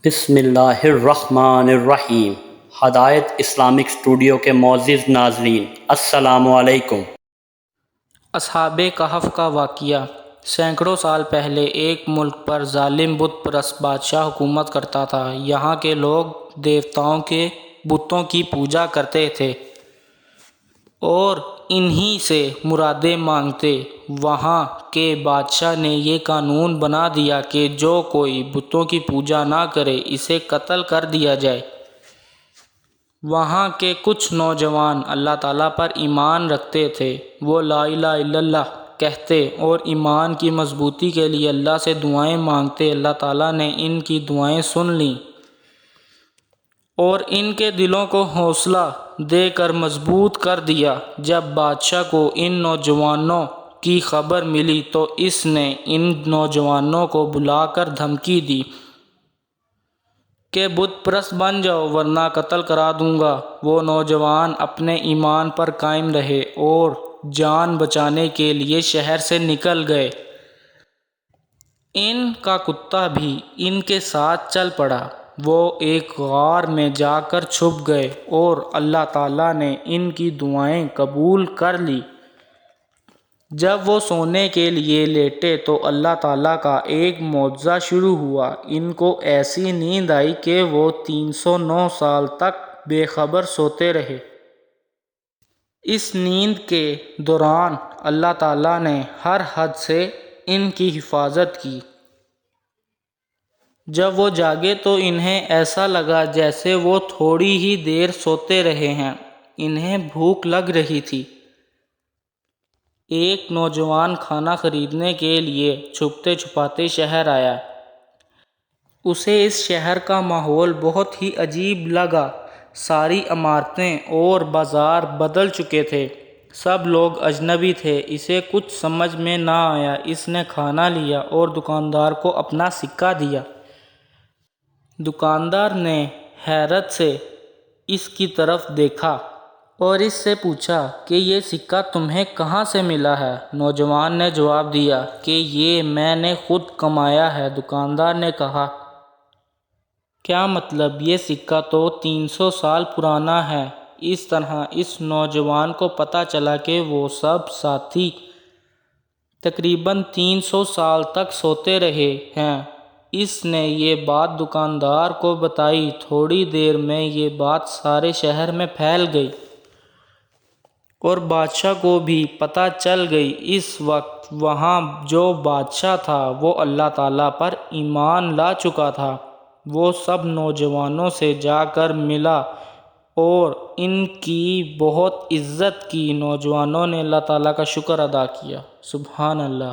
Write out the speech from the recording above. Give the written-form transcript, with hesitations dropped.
بسم اللہ الرحمن الرحیم۔ ہدایت اسلامک اسٹوڈیو کے معزز ناظرین، السلام علیکم۔ اصحاب کہف کا واقعہ۔ سینکڑوں سال پہلے ایک ملک پر ظالم بت پرست بادشاہ حکومت کرتا تھا۔ یہاں کے لوگ دیوتاؤں کے بتوں کی پوجا کرتے تھے اور انہی سے مرادیں مانگتے۔ وہاں کے بادشاہ نے یہ قانون بنا دیا کہ جو کوئی بتوں کی پوجا نہ کرے اسے قتل کر دیا جائے۔ وہاں کے کچھ نوجوان اللہ تعالیٰ پر ایمان رکھتے تھے۔ وہ لا الہ الا اللہ کہتے اور ایمان کی مضبوطی کے لیے اللہ سے دعائیں مانگتے۔ اللہ تعالیٰ نے ان کی دعائیں سن لیں اور ان کے دلوں کو حوصلہ دے کر مضبوط کر دیا۔ جب بادشاہ کو ان نوجوانوں کی خبر ملی تو اس نے ان نوجوانوں کو بلا کر دھمکی دی کہ بت پرست بن جاؤ ورنہ قتل کرا دوں گا۔ وہ نوجوان اپنے ایمان پر قائم رہے اور جان بچانے کے لیے شہر سے نکل گئے۔ ان کا کتا بھی ان کے ساتھ چل پڑا۔ وہ ایک غار میں جا کر چھپ گئے اور اللہ تعالیٰ نے ان کی دعائیں قبول کر لیں۔ جب وہ سونے کے لیے لیٹے تو اللہ تعالیٰ کا ایک معجزہ شروع ہوا۔ ان کو ایسی نیند آئی کہ وہ 309 سال تک بے خبر سوتے رہے۔ اس نیند کے دوران اللہ تعالیٰ نے ہر حد سے ان کی حفاظت کی۔ جب وہ جاگے تو انہیں ایسا لگا جیسے وہ تھوڑی ہی دیر سوتے رہے ہیں۔ انہیں بھوک لگ رہی تھی۔ ایک نوجوان کھانا خریدنے کے لیے چھپتے چھپاتے شہر آیا۔ اسے اس شہر کا ماحول بہت ہی عجیب لگا۔ ساری عمارتیں اور بازار بدل چکے تھے۔ سب لوگ اجنبی تھے۔ اسے کچھ سمجھ میں نہ آیا۔ اس نے کھانا لیا اور دکاندار کو اپنا سکہ دیا۔ دکاندار نے حیرت سے اس کی طرف دیکھا اور اس سے پوچھا کہ یہ سکہ تمہیں کہاں سے ملا ہے؟ نوجوان نے جواب دیا کہ یہ میں نے خود کمایا ہے۔ دکاندار نے کہا، کیا مطلب؟ یہ سکہ تو 300 سال پرانا ہے۔ اس طرح اس نوجوان کو پتہ چلا کہ وہ سب ساتھی تقریباً 300 سال تک سوتے رہے ہیں۔ اس نے یہ بات دکاندار کو بتائی۔ تھوڑی دیر میں یہ بات سارے شہر میں پھیل گئی اور بادشاہ کو بھی پتہ چل گئی۔ اس وقت وہاں جو بادشاہ تھا وہ اللہ تعالیٰ پر ایمان لا چکا تھا۔ وہ سب نوجوانوں سے جا کر ملا اور ان کی بہت عزت کی۔ نوجوانوں نے اللہ تعالیٰ کا شکر ادا کیا۔ سبحان اللہ۔